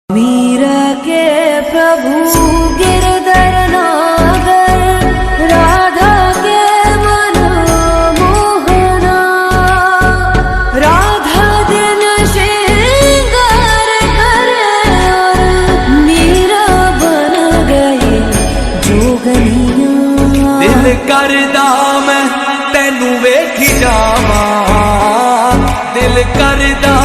मीरा के प्रभु गिरधर नागर, राधा के मन मोहना। राधा दिन श्रृंगार करे और मीरा बन गई जोगनिया। दिल करदा मैं तेनू वेखी जावां, दिल करदा